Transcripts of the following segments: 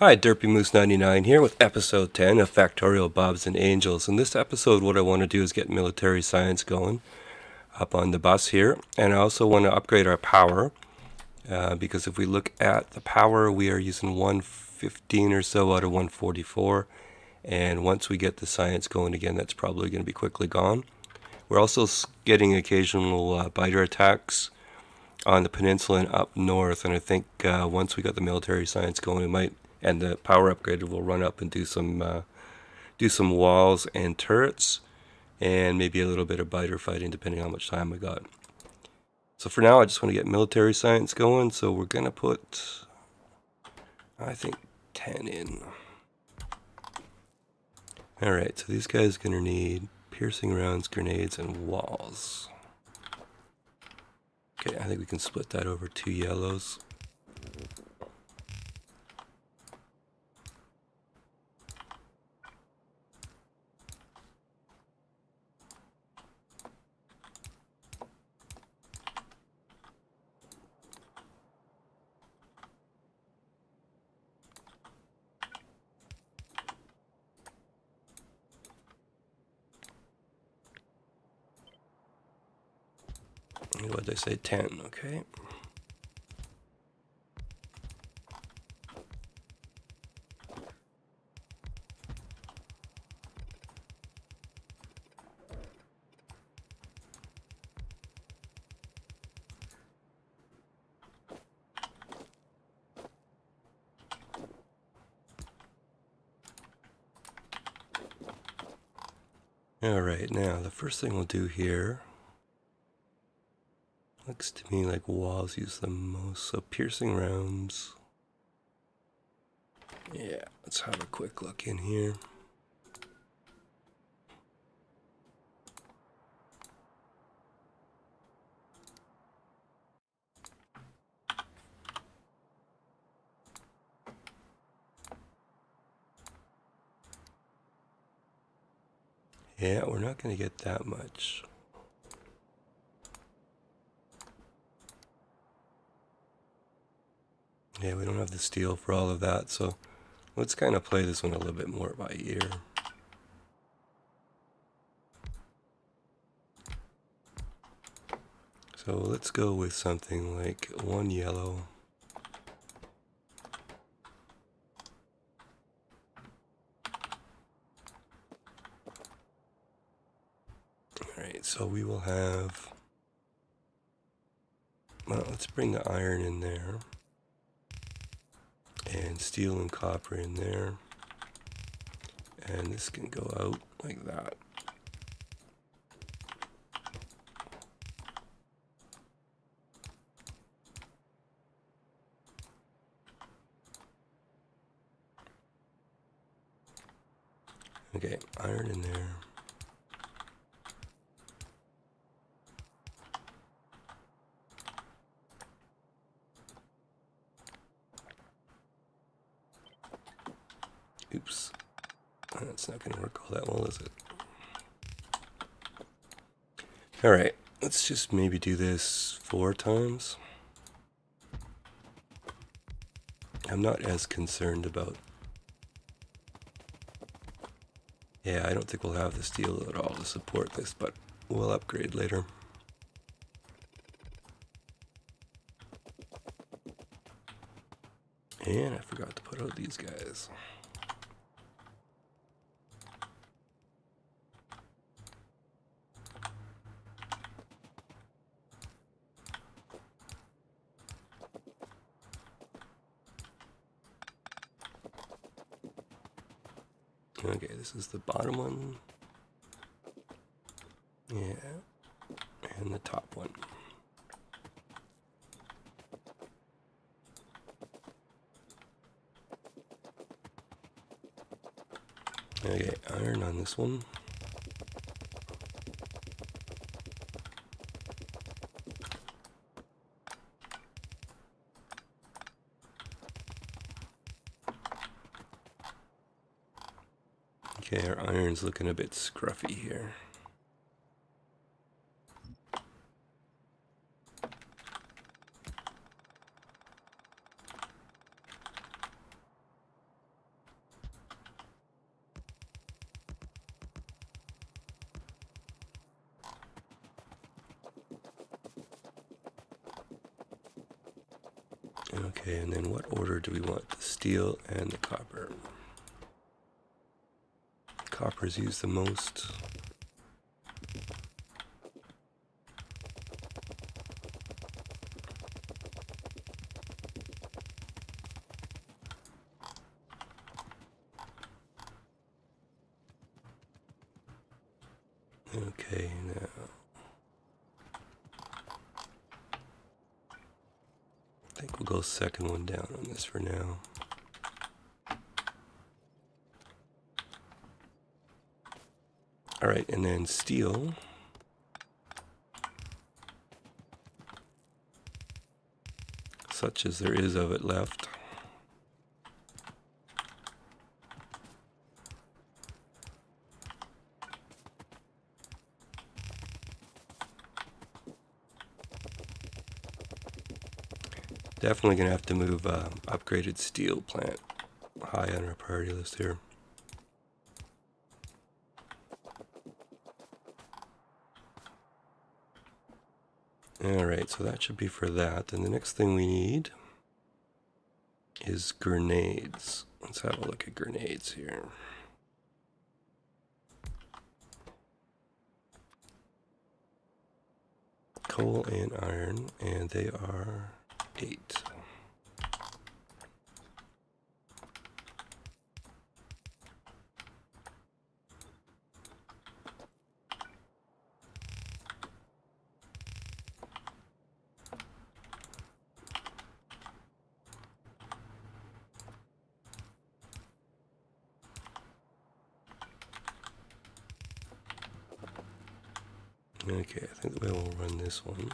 Hi, Derpy Moose 99 here with episode 10 of Factorio Bobs and Angels. In this episode, what I want to do is get military science going up on the bus here. And I also want to upgrade our power because if we look at the power, we are using 115 or so out of 144. And once we get the science going again, that's probably going to be quickly gone. We're also getting occasional biter attacks on the peninsula and up north. And I think once we got the military science going, we might, and the power upgraded, will run up and do some walls and turrets, and maybe a little bit of biter fighting depending on how much time we got. So for now, I just want to get military science going. So we're gonna put, I think, 10 in. All right. So these guys are gonna need piercing rounds, grenades, and walls. Okay, I think we can split that over 2 yellows. What did I say? 10, okay. Alright, now the first thing we'll do here, looks to me like walls use the most, so piercing rounds. Yeah, let's have a quick look in here. Yeah, we're not going to get that much. Yeah, we don't have the steel for all of that, so let's kind of play this one a little bit more by ear. So let's go with something like 1 yellow. Alright, so we will have, well, let's bring the iron in there. And steel and copper in there. And this can go out like that. Okay, iron in there. Oops. That's not going to work all that well, is it? Alright, let's just maybe do this 4 times. I'm not as concerned about... Yeah, I don't think we'll have the steel at all to support this, but we'll upgrade later. And I forgot to put out these guys. Okay, this is the bottom one. Yeah, and the top one. Okay, iron on this one. Okay, our iron's looking a bit scruffy here. Okay, and then what order do we want the steel and the copper? Copper's used the most. Okay, now I think we'll go second one down on this for now. All right, and then steel. Such as there is of it left. Definitely going to have to move upgraded steel plant high on our priority list here. Alright, so that should be for that. And the next thing we need is grenades. Let's have a look at grenades here. Coal and iron, and they are 8. Okay, I think the way we'll run this one.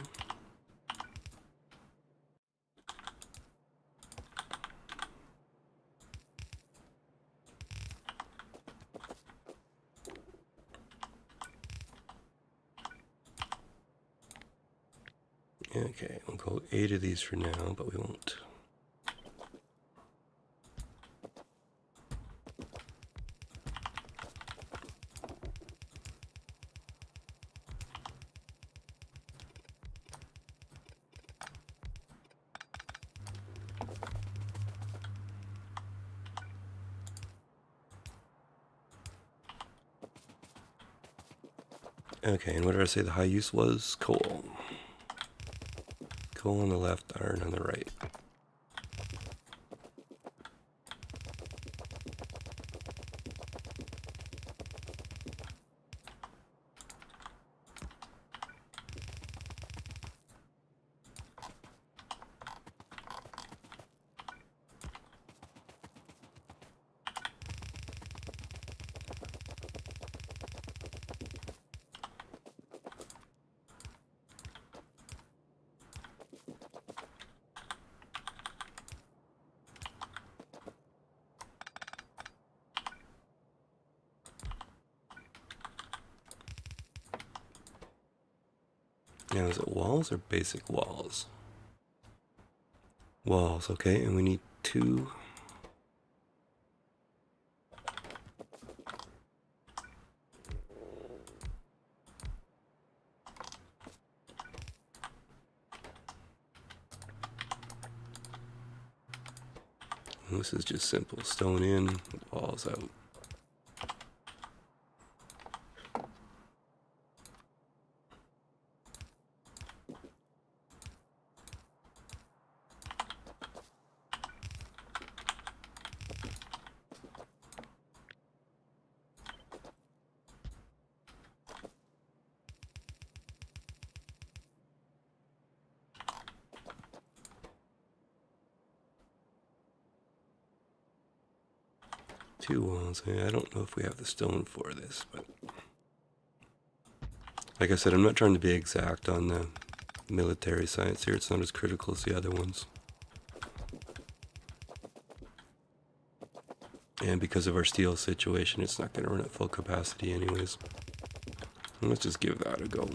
Okay, we'll go 8 of these for now, but we won't. Okay, and what did I say the high use was? Coal. Coal on the left, iron on the right. Now, is it walls or basic walls? Walls, okay, and we need 2. And this is just simple. Stone in, walls out. Two walls. I don't know if we have the stone for this, but like I said, I'm not trying to be exact on the military science here. It's not as critical as the other ones. And because of our steel situation, it's not going to run at full capacity anyways. And let's just give that a go.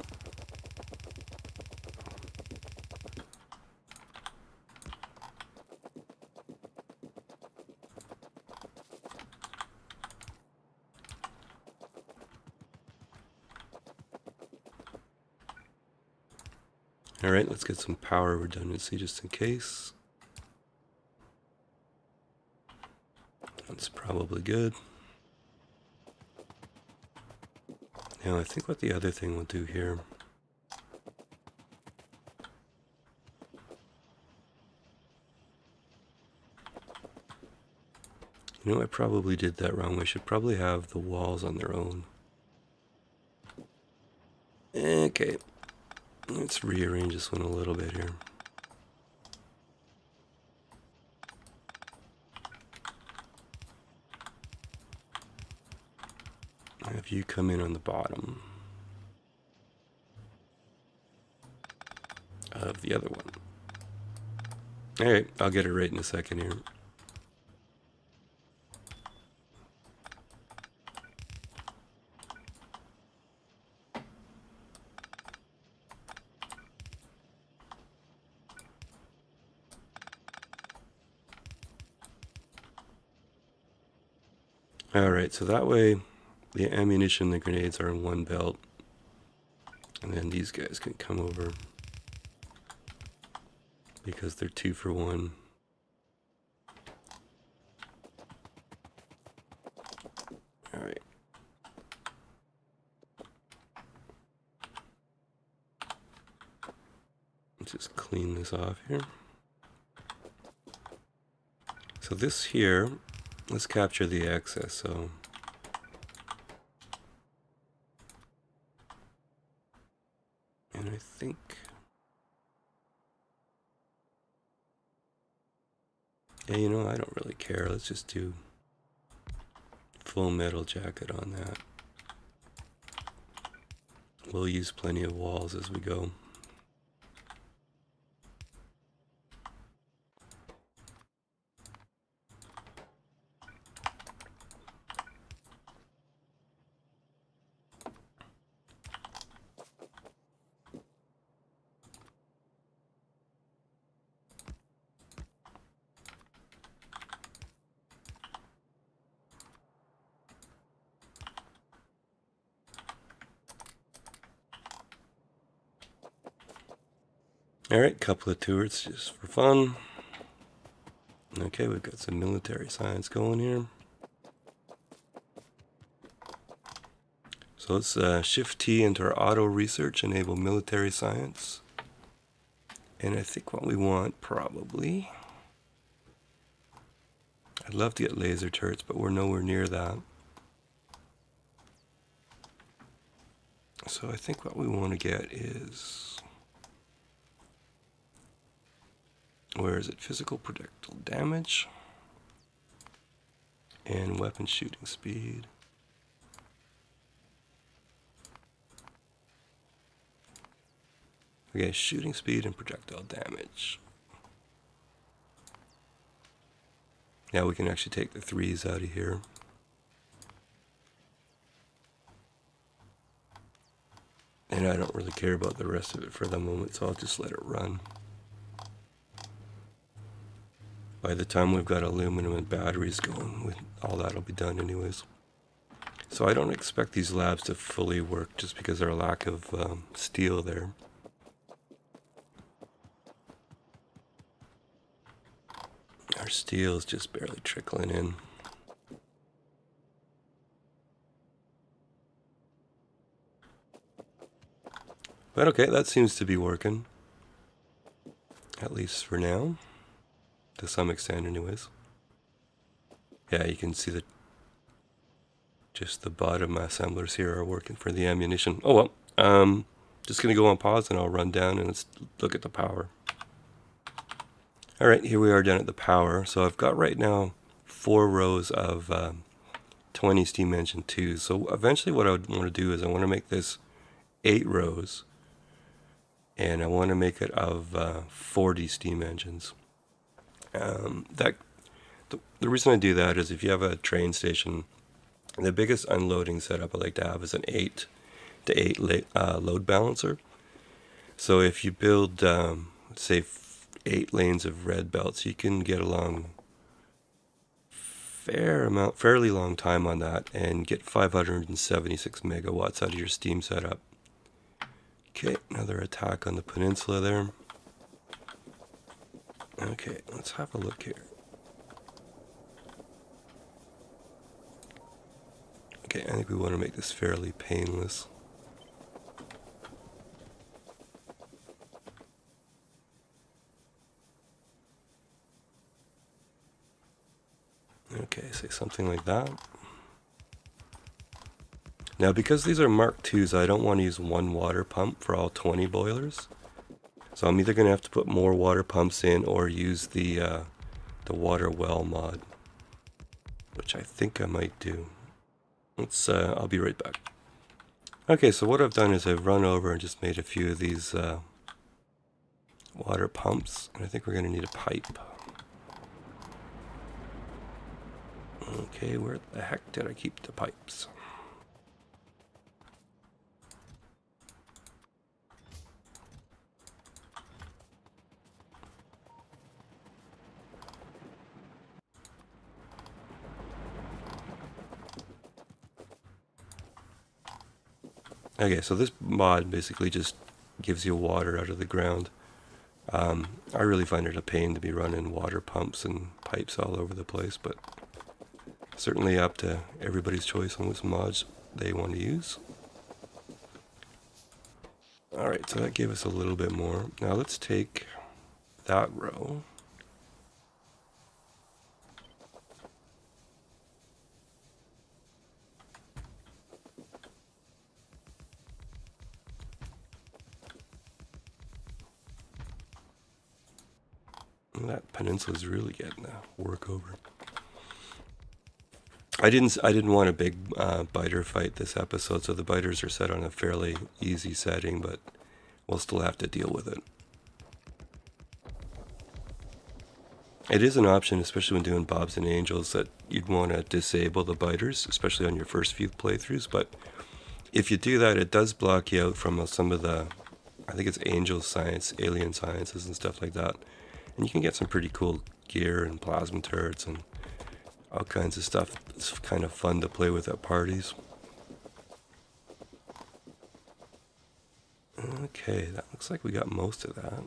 Alright, let's get some power redundancy just in case. That's probably good. Now I think what the other thing we'll do here, you know, I probably did that wrong. We should probably have the walls on their own. Okay, let's rearrange this one a little bit here. Have you come in on the bottom of the other one. Alright, I'll get it right in a second here. Alright, so that way the ammunition and the grenades are in one belt. And then these guys can come over because they're 2 for 1. Alright. Let's just clean this off here. So this here, let's capture the excess. So and I think yeah, you know, I don't really care. Let's just do full metal jacket on that. We'll use plenty of walls as we go. Alright, couple of tours just for fun. Okay, we've got some military science going here. So let's shift T into our auto research, enable military science. And I think what we want probably, I'd love to get laser turrets, but we're nowhere near that. So I think what we want to get is, where is it? Physical projectile damage and weapon shooting speed. Okay, shooting speed and projectile damage. Now we can actually take the 3s out of here. And I don't really care about the rest of it for the moment, so I'll just let it run. By the time we've got aluminum and batteries going, all that'll be done anyways. So I don't expect these labs to fully work just because of our lack of steel there. Our steel is just barely trickling in. But okay, that seems to be working. At least for now. To some extent anyways. Yeah, you can see that just the bottom assemblers here are working for the ammunition. Oh well, just gonna go on pause and I'll run down and let's look at the power. Alright, here we are down at the power. So I've got right now 4 rows of 20 steam engine 2s. So eventually what I would want to do is I want to make this 8 rows. And I want to make it of 40 steam engines. The reason I do that is if you have a train station, the biggest unloading setup I like to have is an 8 to 8 load balancer. So if you build, say, 8 lanes of red belts, you can get along fairly long time on that and get 576 megawatts out of your steam setup. Okay, another attack on the peninsula there. Okay, let's have a look here. Okay, I think we want to make this fairly painless. Okay, say something like that. Now, because these are Mark IIs, I don't want to use one water pump for all 20 boilers. So I'm either going to have to put more water pumps in or use the water well mod, which I think I might do. I'll be right back. Okay, so what I've done is I've run over and just made a few of these water pumps, and I think we're going to need a pipe. Okay, where the heck did I keep the pipes? Okay, so this mod basically just gives you water out of the ground. I really find it a pain to be running water pumps and pipes all over the place, but certainly up to everybody's choice on which mods they want to use. Alright, so that gave us a little bit more. Now let's take that row. And that peninsula is really getting a work over. I didn't want a big biter fight this episode, so the biters are set on a fairly easy setting, but we'll still have to deal with it. It is an option, especially when doing Bobs and Angels, that you'd want to disable the biters, especially on your first few playthroughs, but if you do that, it does block you out from some of the, I think it's Angel Science, Alien Sciences and stuff like that. And you can get some pretty cool gear and plasma turrets and all kinds of stuff. It's kind of fun to play with at parties. Okay, that looks like we got most of that.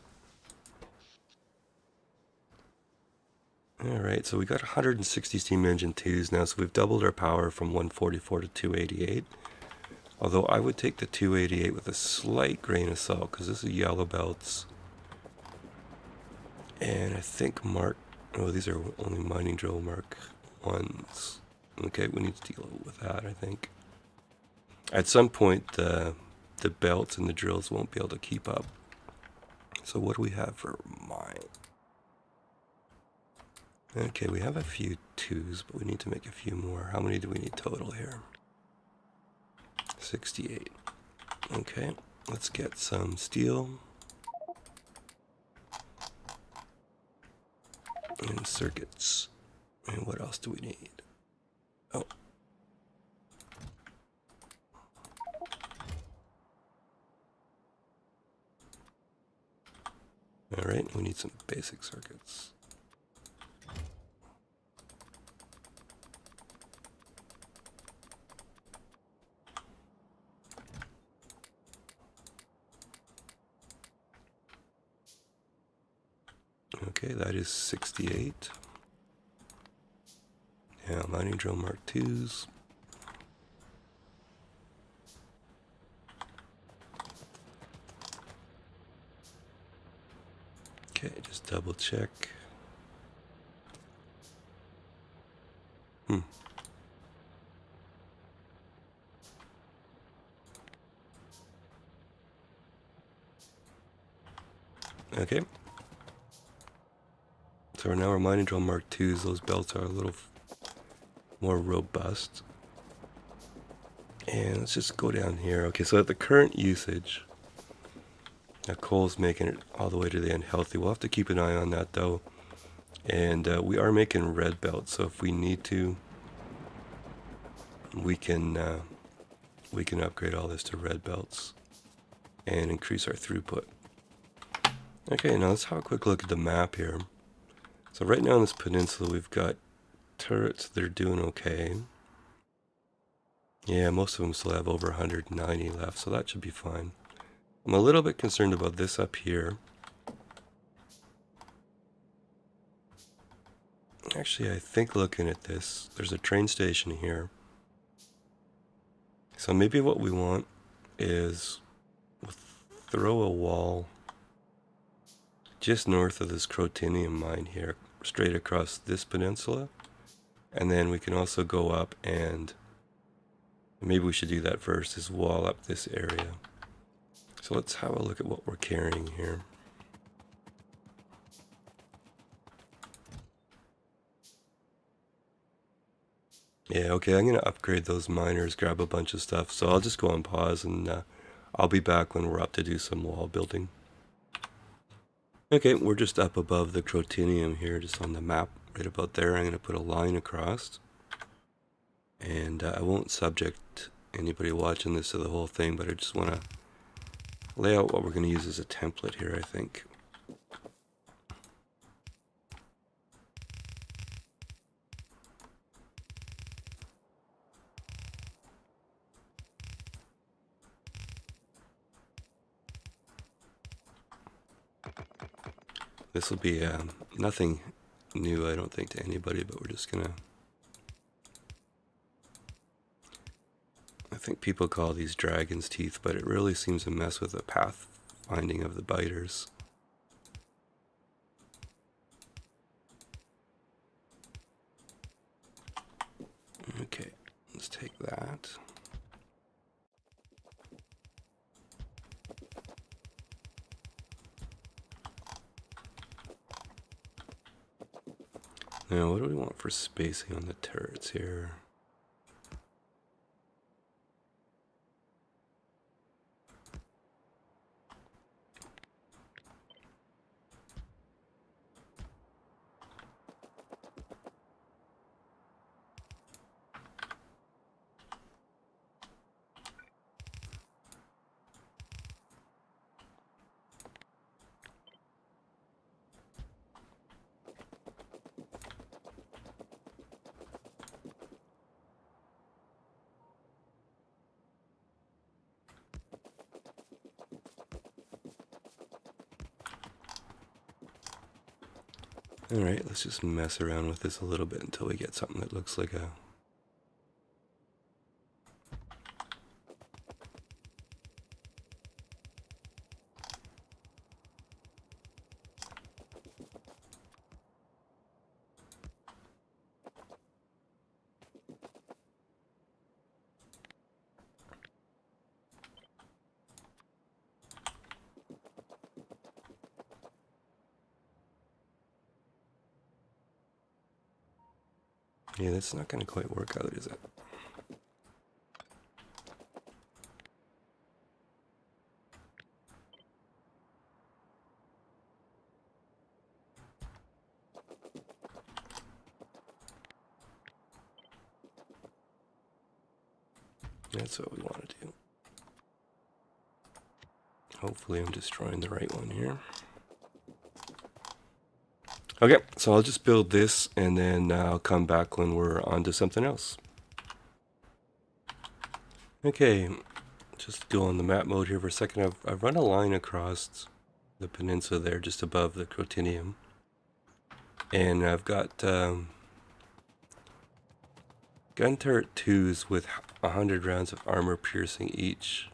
Alright, so we got 160 steam engine 2s now, so we've doubled our power from 144 to 288. Although I would take the 288 with a slight grain of salt, because this is yellow belts. And I think these are only mining drill Mark 1s. Okay, we need to deal with that, I think. At some point, the belts and the drills won't be able to keep up. So what do we have for mine? Okay, we have a few 2s, but we need to make a few more. How many do we need total here? 68. Okay, let's get some steel. And circuits. And what else do we need? Oh. Alright, we need some basic circuits. Okay, that is 68. Now, mining drill Mark IIs. Okay, just double check. Okay. So now our mining drill Mark IIs, those belts are a little more robust. And let's just go down here. Okay, so at the current usage, now coal's making it all the way to the end healthy. We'll have to keep an eye on that though. And we are making red belts, so if we need to, we can upgrade all this to red belts and increase our throughput. Okay, now let's have a quick look at the map here. So right now on this peninsula, we've got turrets that are doing okay. Yeah, most of them still have over 190 left, so that should be fine. I'm a little bit concerned about this up here. Actually, I think looking at this, there's a train station here. So maybe what we want is throw a wall just north of this Crotinium mine here, straight across this peninsula. And then we can also go up and maybe we should do that first, is wall up this area. So let's have a look at what we're carrying here. Yeah, okay, I'm going to upgrade those miners, grab a bunch of stuff. So I'll just go on pause and I'll be back when we're up to do some wall building. Okay, we're just up above the Crotinium here, just on the map, right about there. I'm going to put a line across. And I won't subject anybody watching this to the whole thing, but I just want to lay out what we're going to use as a template here, I think. This will be nothing new, I don't think, to anybody, but we're just going to... I think people call these dragon's teeth, but it really seems to mess with the path finding of the biters. Okay, let's take that. Now, what do we want for spacing on the turrets here? Alright, let's just mess around with this a little bit until we get something that looks like a... Yeah, that's not going to quite work out, is it? That's what we want to do. Hopefully I'm destroying the right one here. Okay, so I'll just build this and then I'll come back when we're on to something else. Okay, just go on the map mode here for a second. I've run a line across the peninsula there just above the Crotinium. And I've got gun turret 2s with 100 rounds of armor piercing each.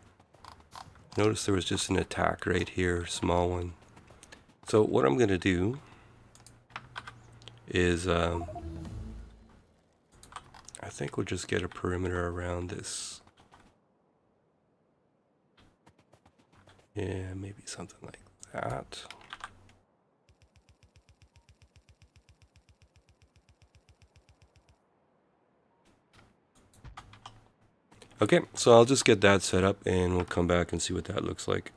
Notice there was just an attack right here, small one. So what I'm going to do is I think we'll just get a perimeter around this. Yeah, maybe something like that. Okay, so I'll just get that set up and we'll come back and see what that looks like.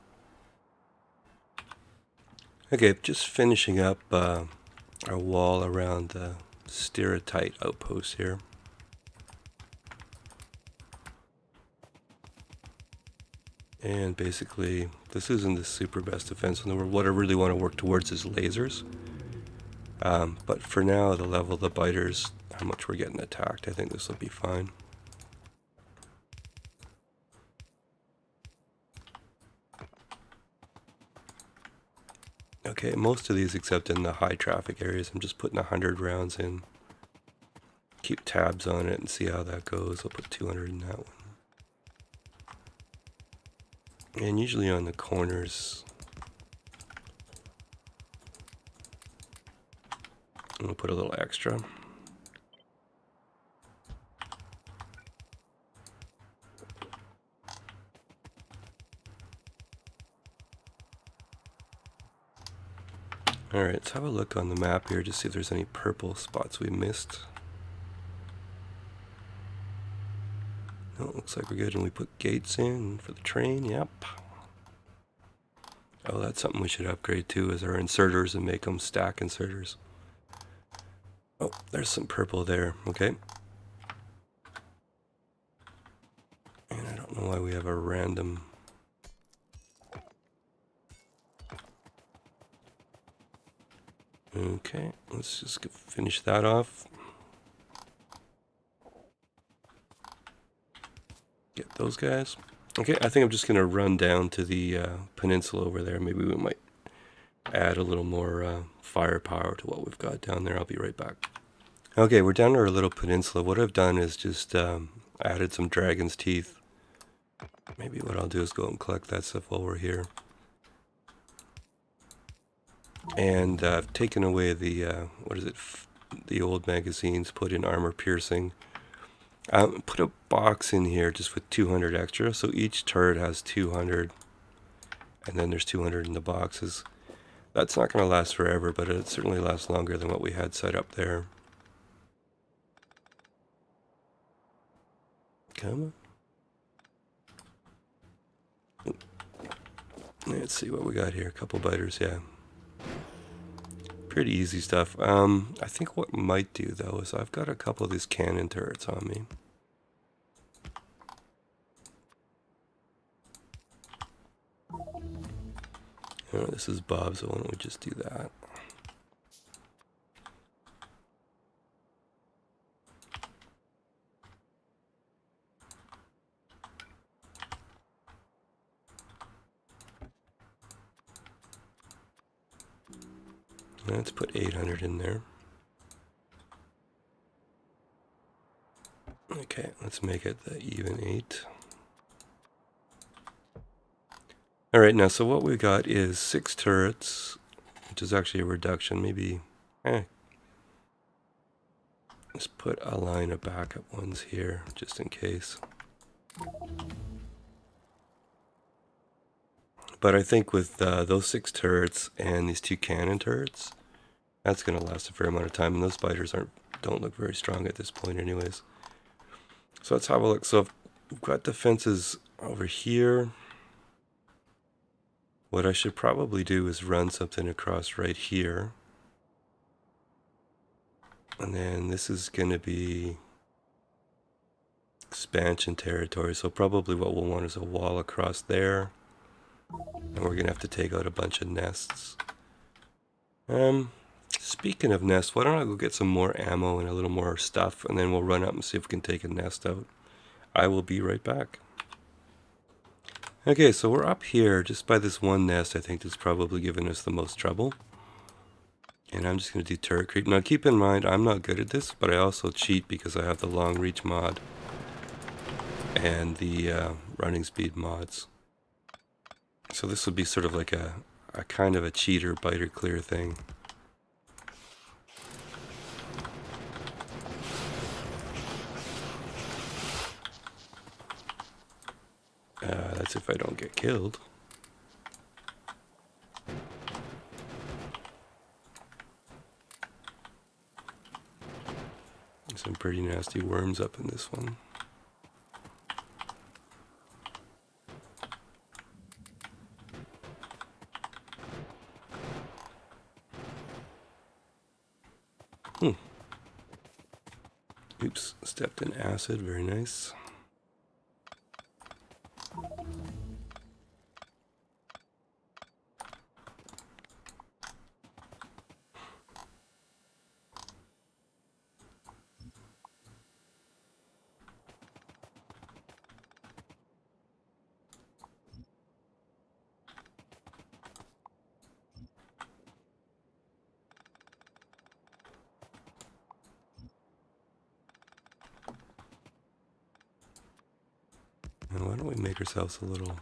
Okay, just finishing up our wall around the stereotype outpost here. And basically, this isn't the super best defense in the world. What I really want to work towards is lasers. But for now, the level of the biters, how much we're getting attacked, I think this will be fine. Okay, most of these, except in the high traffic areas, I'm just putting 100 rounds in. Keep tabs on it and see how that goes. I'll put 200 in that one. And usually on the corners, I'm going to put a little extra. Alright, let's have a look on the map here to see if there's any purple spots we missed. No, it looks like we're good. And we put gates in for the train, yep. Oh, that's something we should upgrade too, is our inserters and make them stack inserters. Oh, there's some purple there, okay. And I don't know why we have a random... Okay, let's just finish that off. Get those guys. Okay, I think I'm just going to run down to the peninsula over there. Maybe we might add a little more firepower to what we've got down there. I'll be right back. Okay, we're down to our little peninsula. What I've done is just added some dragon's teeth. Maybe what I'll do is go and collect that stuff while we're here. And I've taken away the, what is it, the old magazines, put in armor piercing. Put a box in here just with 200 extra, so each turret has 200, and then there's 200 in the boxes. That's not going to last forever, but it certainly lasts longer than what we had set up there. Come on. Let's see what we got here. A couple biters, yeah. Pretty easy stuff. I think what might do though is I've got a couple of these cannon turrets on me. Oh, this is Bob, so why don't we just do that? Let's put 800 in there. Okay, let's make it the even 8. Alright, now so what we got is 6 turrets, which is actually a reduction, maybe, let's put a line of backup ones here, just in case. But I think with those 6 turrets and these 2 cannon turrets, that's going to last a fair amount of time, and those spiders don't look very strong at this point anyways. So let's have a look. So we've got defenses over here. What I should probably do is run something across right here. And then this is going to be expansion territory. So probably what we'll want is a wall across there. And we're going to have to take out a bunch of nests. Speaking of nests, why don't I go get some more ammo and a little more stuff, and then we'll run up and see if we can take a nest out. I will be right back. Okay, so we're up here just by this one nest. I think that's probably given us the most trouble. And I'm just going to do turret creep. Now keep in mind, I'm not good at this, but I also cheat because I have the long reach mod and the running speed mods. So this would be sort of like a kind of a cheater biter clear thing. That's if I don't get killed. Some pretty nasty worms up in this one. Oops, stepped in acid, very nice. And why don't we make ourselves a little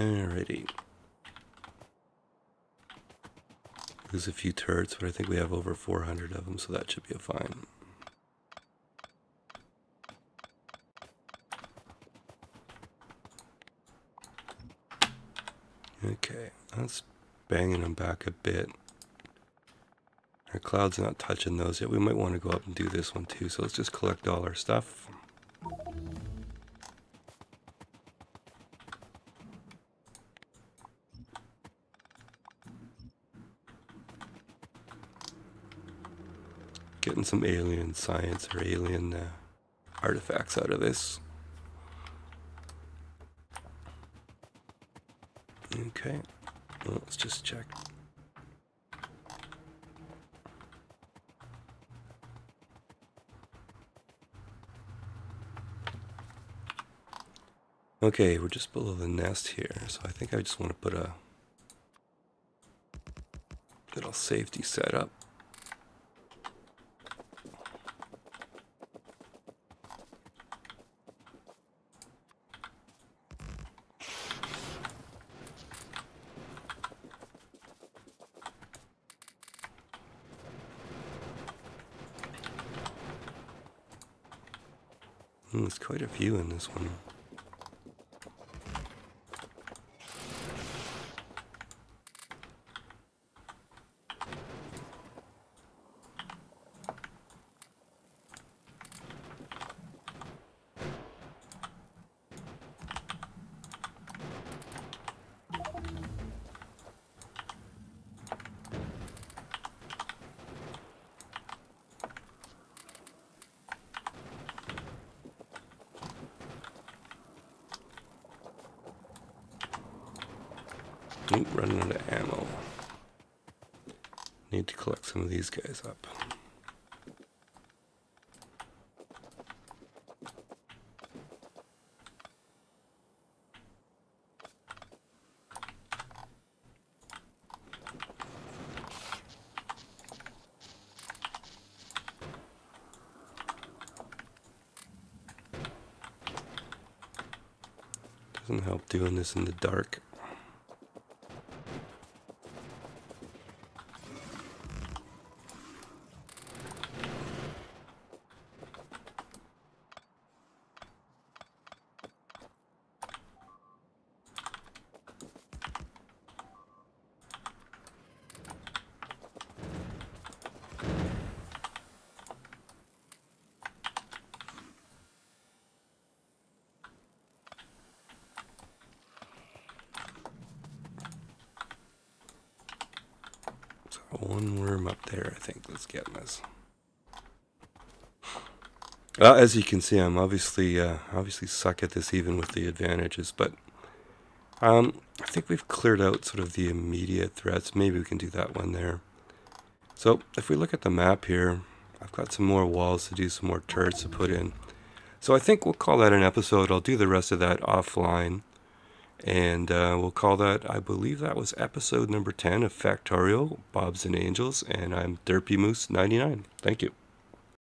Alrighty. There's a few turrets, but I think we have over 400 of them, so that should be a fine. Okay, that's banging them back a bit. Our cloud's not touching those yet. We might want to go up and do this one too, so let's just collect all our stuff. Getting some alien science or alien artifacts out of this. Okay, well, let's just check. Okay, we're just below the nest here, so I think I just want to put a little safety setup. There's quite a few in this one. Ooh, running out of ammo. Need to collect some of these guys up. Doesn't help doing this in the dark. One worm up there, I think. Let's get this. Well, as you can see, I'm obviously suck at this even with the advantages, but I think we've cleared out sort of the immediate threats. Maybe we can do that one there. So if we look at the map here, I've got some more walls to do, some more turrets to put in. So I think we'll call that an episode. I'll do the rest of that offline. And we'll call that, I believe that was episode number 10 of Factorio, Bobs and Angels, and I'm Derpy Moose 99. Thank you.